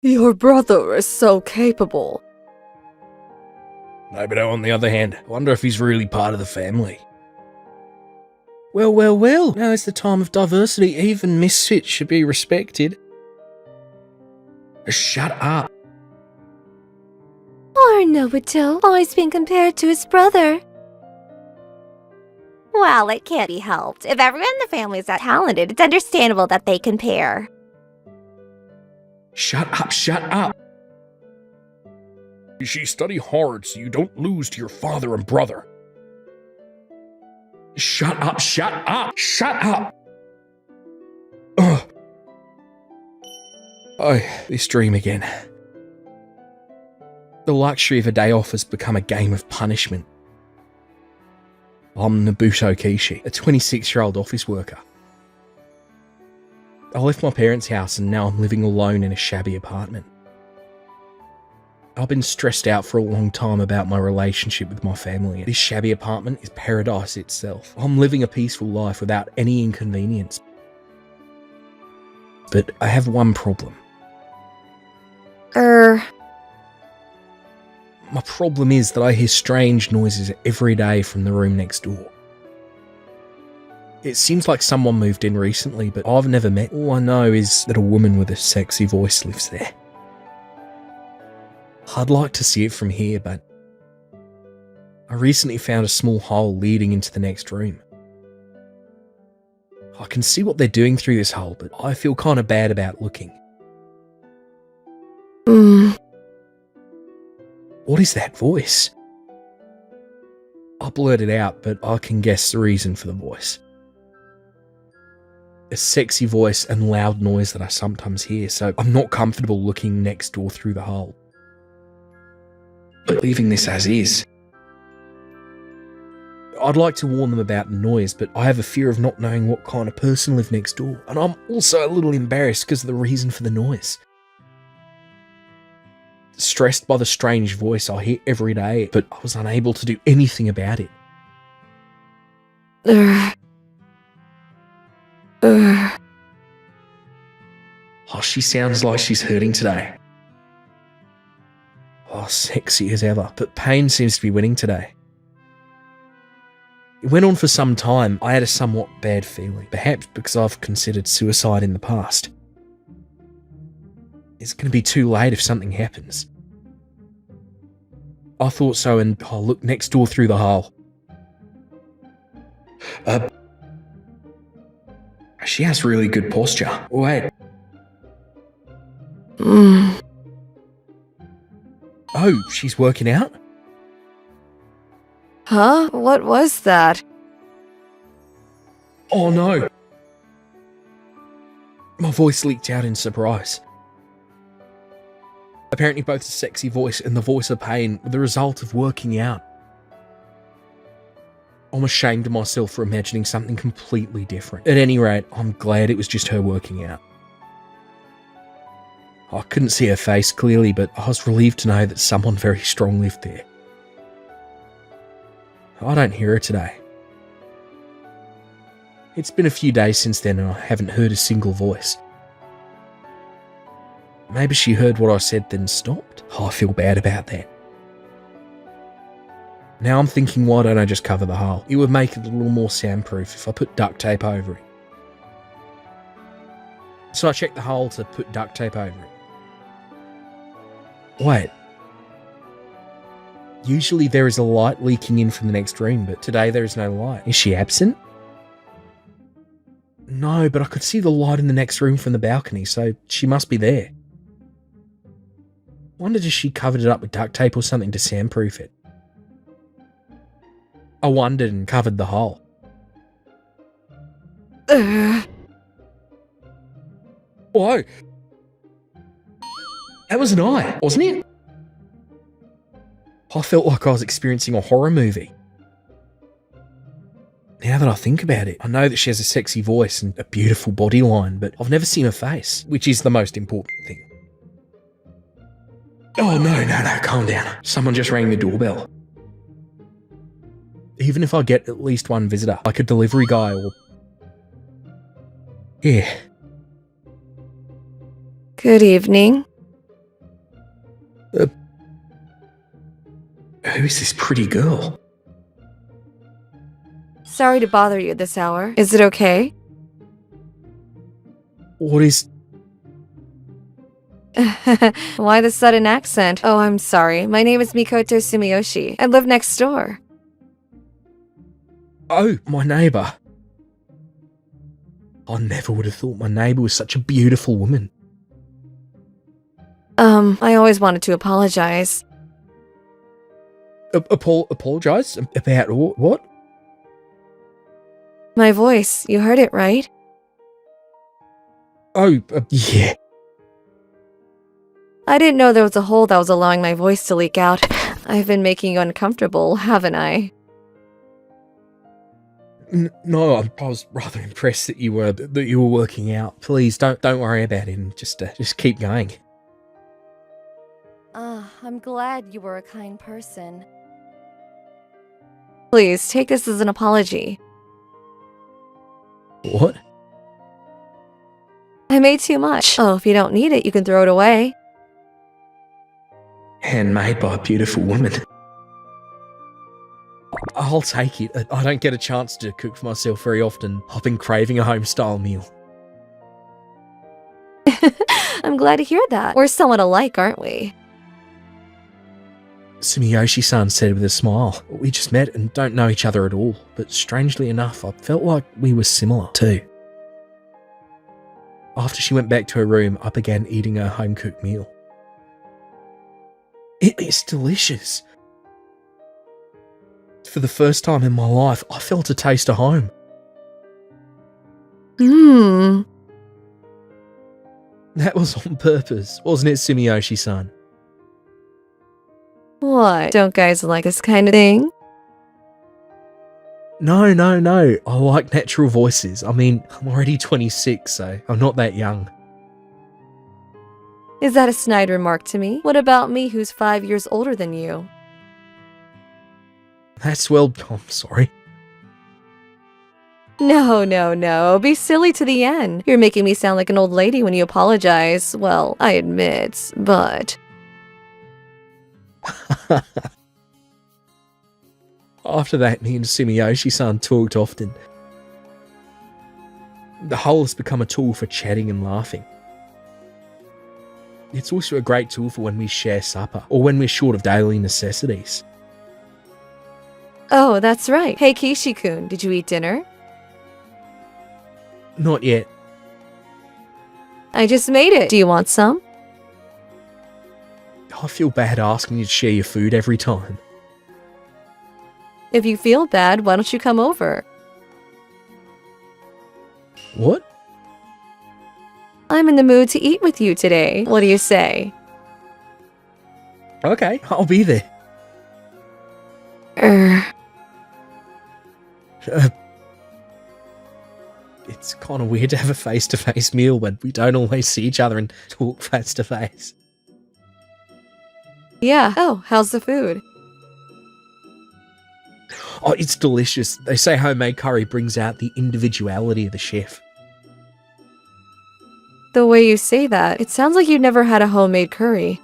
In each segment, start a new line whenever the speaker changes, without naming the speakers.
Your brother is so capable.
No, but on the other hand, I wonder if he's really part of the family. Well, now is the time of diversity. Even misfits should be respected. Shut up.
Poor Nobuto, always being compared to his brother. Well, it can't be helped. If everyone in the family is that talented, it's understandable that they compare.
Shut up. You study hard so you don't lose to your father and brother. Shut up! Ugh. Oh, this dream again. The luxury of a day off has become a game of punishment. I'm Nobuto Kishi, a 26-year-old office worker. I left my parents' house and now I'm living alone in a shabby apartment. I've been stressed out for a long time about my relationship with my family. This shabby apartment is paradise itself. I'm living a peaceful life without any inconvenience. But I have one problem. My problem is that I hear strange noises every day from the room next door. It seems like someone moved in recently, but I've never met. All I know is that a woman with a sexy voice lives there. I'd like to see it from here, but I recently found a small hole leading into the next room. I can see what they're doing through this hole, but I feel kind of bad about looking. What is that voice? I blurted out, but I can guess the reason for the voice. A sexy voice and loud noise that I sometimes hear, so I'm not comfortable looking next door through the hole. But leaving this as is. I'd like to warn them about the noise, but I have a fear of not knowing what kind of person lived next door, and I'm also a little embarrassed because of the reason for the noise. Stressed by the strange voice I hear every day, but I was unable to do anything about it. Oh, she sounds like she's hurting today. Oh, sexy as ever, but pain seems to be winning today. It went on for some time. I had a somewhat bad feeling, perhaps because I've considered suicide in the past. It's going to be too late if something happens. I thought so, and I looked next door through the hole. She has really good posture. Wait. Oh, she's working out?
Huh? What was that?
Oh no! My voice leaked out in surprise. Apparently both the sexy voice and the voice of pain were the result of working out. I'm ashamed of myself for imagining something completely different. At any rate, I'm glad it was just her working out. I couldn't see her face clearly, but I was relieved to know that someone very strong lived there. I don't hear her today. It's been a few days since then and I haven't heard a single voice. Maybe she heard what I said then stopped. Oh, I feel bad about that. Now I'm thinking, why don't I just cover the hole? It would make it a little more soundproof if I put duct tape over it. So I checked the hole to put duct tape over it. Wait. Usually there is a light leaking in from the next room, but today there is no light. Is she absent? No, but I could see the light in the next room from the balcony, so she must be there. Wondered if she covered it up with duct tape or something to soundproof it. I wondered and covered the hole. Whoa! That was an eye, wasn't it? I felt like I was experiencing a horror movie. Now that I think about it, I know that she has a sexy voice and a beautiful body line, but I've never seen her face, which is the most important thing. Oh no, calm down. Someone just rang the doorbell. Even if I get at least one visitor, like a delivery guy or... Yeah.
Good evening.
Who is this pretty girl?
Sorry to bother you this hour. Is it okay?
What is...
Why the sudden accent? Oh, I'm sorry. My name is Mikoto Sumiyoshi. I live next door.
Oh, my neighbour. I never would have thought my neighbour was such a beautiful woman.
I always wanted to apologize.
Apologise? About what?
My voice, you heard it, right?
Oh, yeah.
I didn't know there was a hole that was allowing my voice to leak out. I've been making you uncomfortable, haven't I?
No, I was rather impressed that you were working out. Please don't worry about it. And just keep going.
I'm glad you were a kind person. Please take this as an apology.
What?
I made too much. Oh, if you don't need it, you can throw it away.
Handmade by a beautiful woman. I'll take it. I don't get a chance to cook for myself very often. I've been craving a home-style meal.
I'm glad to hear that. We're somewhat alike, aren't we?
Sumiyoshi-san said with a smile. We just met and don't know each other at all, but strangely enough, I felt like we were similar too. After she went back to her room, I began eating her home-cooked meal. It is delicious. For the first time in my life, I felt a taste of home. That was on purpose, wasn't it, Sumiyoshi-san?
What? Don't guys like this kind of thing?
No. I like natural voices. I mean, I'm already 26, so I'm not that young.
Is that a snide remark to me? What about me, who's 5 years older than you?
I'm sorry.
No. Be silly to the end. You're making me sound like an old lady when you apologize. Well, I admit, but...
After that, me and Sumiyoshi-san talked often. The hole has become a tool for chatting and laughing. It's also a great tool for when we share supper, or when we're short of daily necessities.
Oh, that's right. Hey, Kishi-kun, did you eat dinner?
Not yet.
I just made it. Do you want some?
I feel bad asking you to share your food every time.
If you feel bad, why don't you come over?
What?
I'm in the mood to eat with you today. What do you say?
Okay, I'll be there. It's kind of weird to have a face-to-face meal when we don't always see each other and talk face-to-face.
Yeah. Oh, how's the food?
Oh, it's delicious. They say homemade curry brings out the individuality of the chef.
The way you say that, it sounds like you've never had a homemade curry.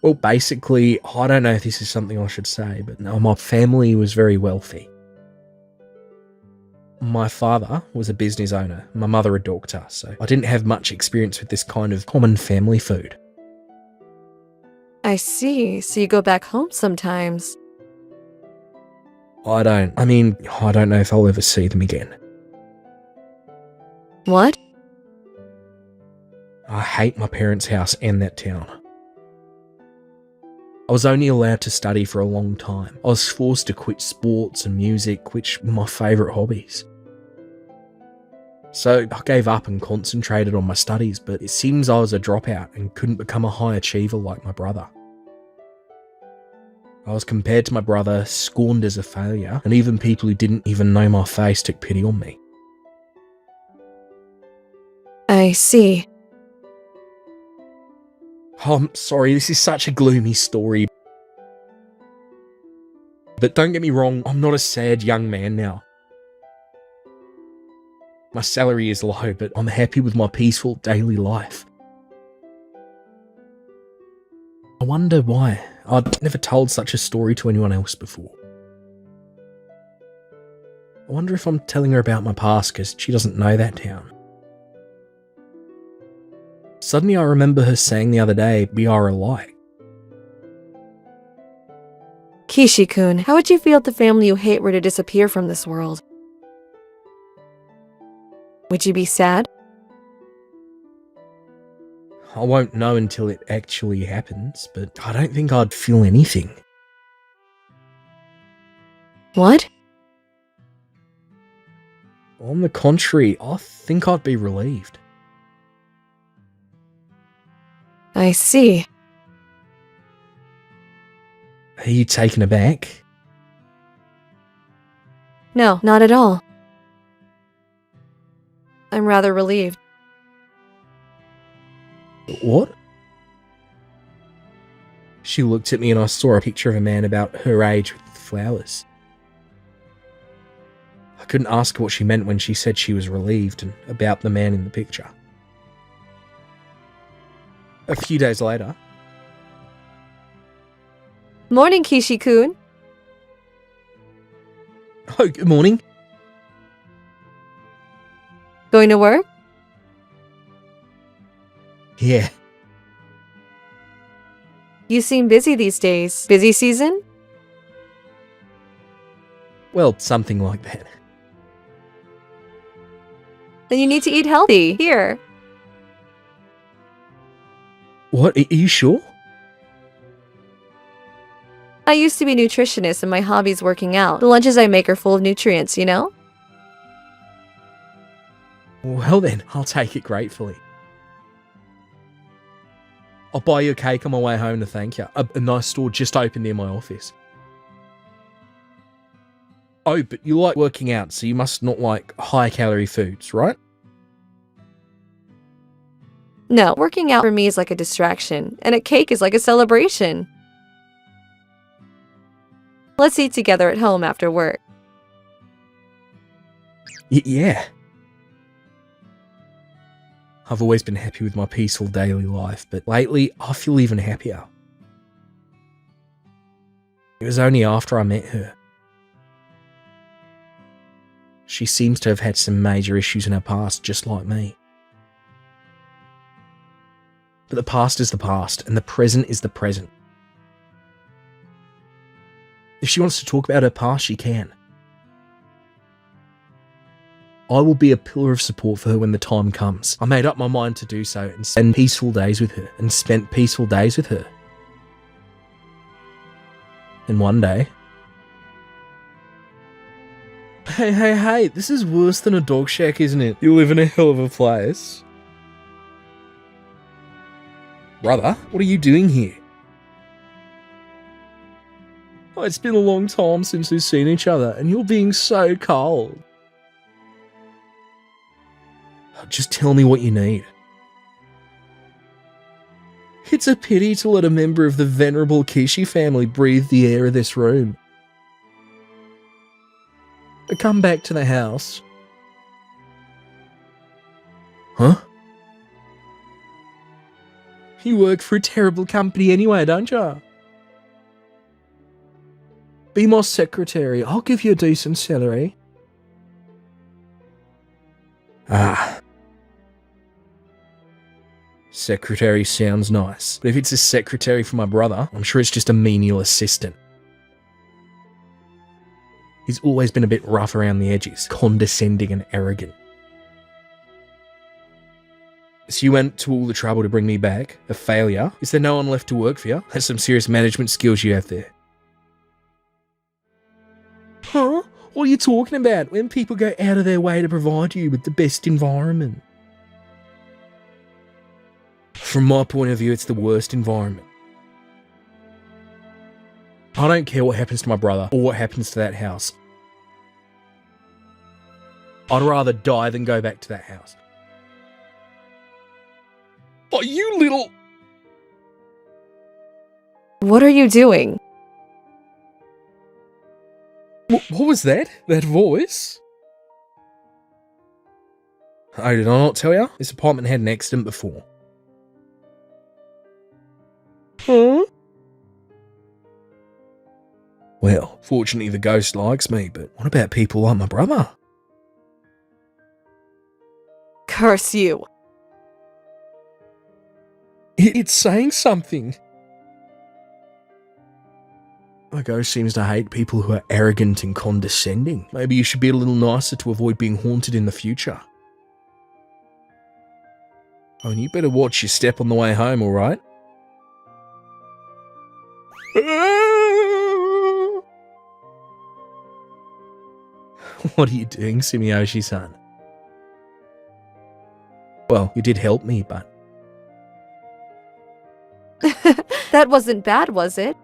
Well, basically, I don't know if this is something I should say, but no, my family was very wealthy. My father was a business owner, my mother a doctor, so I didn't have much experience with this kind of common family food.
I see. So you go back home sometimes.
I don't know if I'll ever see them again.
What?
I hate my parents' house and that town. I was only allowed to study for a long time. I was forced to quit sports and music, which were my favourite hobbies. So I gave up and concentrated on my studies, but it seems I was a dropout and couldn't become a high achiever like my brother. I was compared to my brother, scorned as a failure, and even people who didn't even know my face took pity on me.
I see.
Oh, I'm sorry, this is such a gloomy story. But don't get me wrong, I'm not a sad young man now. My salary is low, but I'm happy with my peaceful daily life. I wonder why. I'd never told such a story to anyone else before. I wonder if I'm telling her about my past because she doesn't know that town. Suddenly I remember her saying the other day, we are alike.
Kishi-kun, how would you feel if the family you hate were to disappear from this world? Would you be sad?
I won't know until it actually happens, but I don't think I'd feel anything.
What?
On the contrary, I think I'd be relieved.
I see.
Are you taken aback?
No, not at all. I'm rather relieved.
What? She looked at me and I saw a picture of a man about her age with flowers. I couldn't ask her what she meant when she said she was relieved and about the man in the picture. A few days later.
Morning, Kishi-kun.
Oh, good morning.
Going to work?
Yeah.
You seem busy these days. Busy season?
Well, something like that.
Then you need to eat healthy. Here.
What? Are you sure?
I used to be a nutritionist and my hobby's working out. The lunches I make are full of nutrients, you know?
Well then, I'll take it gratefully. I'll buy you a cake on my way home to thank you. A nice store just opened near my office. Oh, but you like working out, so you must not like high-calorie foods, right?
No, working out for me is like a distraction, and a cake is like a celebration. Let's eat together at home after work.
Yeah. I've always been happy with my peaceful daily life, but lately I feel even happier. It was only after I met her. She seems to have had some major issues in her past, just like me. But the past is the past, and the present is the present. If she wants to talk about her past, she can. I will be a pillar of support for her when the time comes. I made up my mind to do so and spend peaceful days with her, and spent peaceful days with her. And one day... Hey, this is worse than a dog shack, isn't it? You live in a hell of a place. Brother, what are you doing here? Oh, it's been a long time since we've seen each other, and you're being so cold. Just tell me what you need. It's a pity to let a member of the venerable Kishi family breathe the air of this room. Come back to the house. Huh? You work for a terrible company anyway, don't you? Be my secretary. I'll give you a decent salary. Ah. Secretary sounds nice, but if it's a secretary for my brother, I'm sure it's just a menial assistant. He's always been a bit rough around the edges, condescending and arrogant. So you went to all the trouble to bring me back? A failure? Is there no one left to work for you? That's some serious management skills you have there. Huh? What are you talking about? When people go out of their way to provide you with the best environment? From my point of view, it's the worst environment. I don't care what happens to my brother or what happens to that house. I'd rather die than go back to that house. Oh, you little...
What are you doing?
What was that? That voice? Oh, did I not tell you? This apartment had an accident before. Huh? Well, fortunately the ghost likes me, but what about people like my brother?
Curse you.
It's saying something. My ghost seems to hate people who are arrogant and condescending. Maybe you should be a little nicer to avoid being haunted in the future. Oh, and you better watch your step on the way home, alright? What are you doing, Sumiyoshi-san? Well, you did help me, but...
That wasn't bad, was it?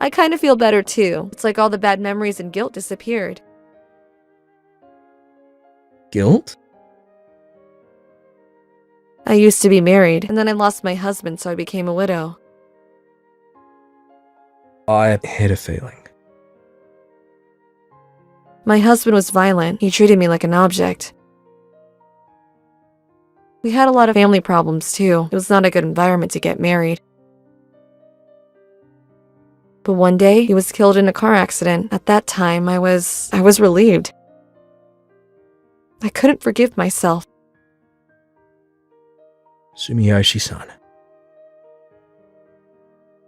I kind of feel better too. It's like all the bad memories and guilt disappeared.
Guilt?
I used to be married, and then I lost my husband, so I became a widow.
I had a feeling.
My husband was violent. He treated me like an object. We had a lot of family problems too. It was not a good environment to get married. But one day, he was killed in a car accident. At that time, I was relieved. I couldn't forgive myself.
Sumiyoshi-san.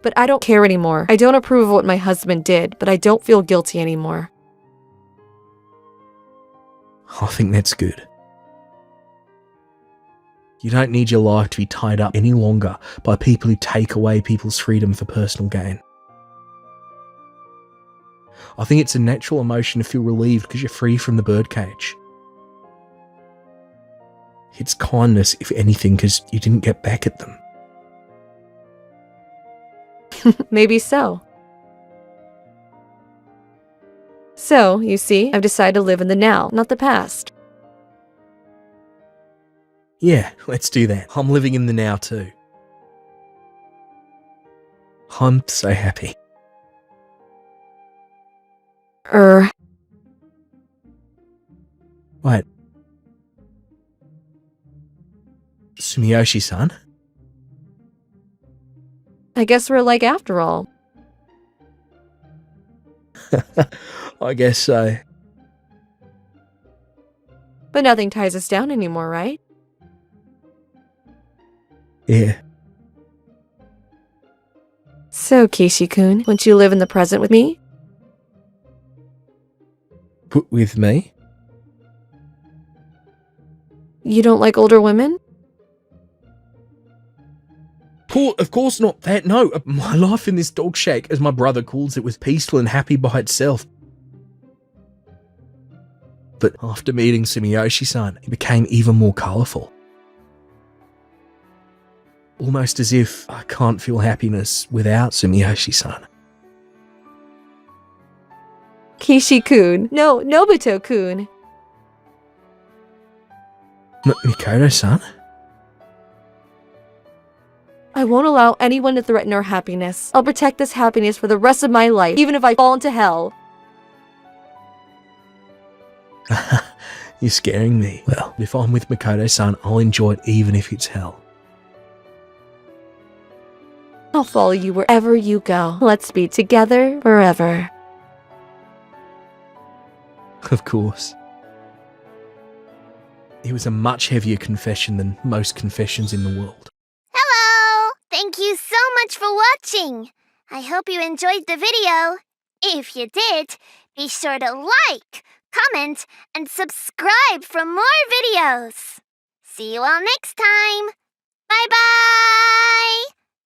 But I don't care anymore. I don't approve of what my husband did, but I don't feel guilty anymore.
I think that's good. You don't need your life to be tied up any longer by people who take away people's freedom for personal gain. I think it's a natural emotion to feel relieved because you're free from the birdcage. It's kindness, if anything, because you didn't get back at them.
Maybe so. So, you see, I've decided to live in the now, not the past.
Yeah, let's do that. I'm living in the now too. I'm so happy. Wait. Sumiyoshi-san?
I guess we're alike after all.
I guess so.
But nothing ties us down anymore, right?
Yeah.
So, Kishi-kun, won't you live in the present with me?
With me?
You don't like older women?
Of course not that. No, my life in this dog shack, as my brother calls it, was peaceful and happy by itself. But after meeting Sumiyoshi-san, it became even more colourful. Almost as if I can't feel happiness without Sumiyoshi-san.
Kishi-kun. No, Nobuto-kun.
Mikoto-san?
I won't allow anyone to threaten our happiness. I'll protect this happiness for the rest of my life, even if I fall into hell.
You're scaring me. Well, if I'm with Mikoto-san, I'll enjoy it even if it's hell.
I'll follow you wherever you go. Let's be together forever.
Of course. It was a much heavier confession than most confessions in the world.
Hello! Thank you so much for watching. I hope you enjoyed the video. If you did, be sure to like, comment, and subscribe for more videos. See you all next time. Bye-bye!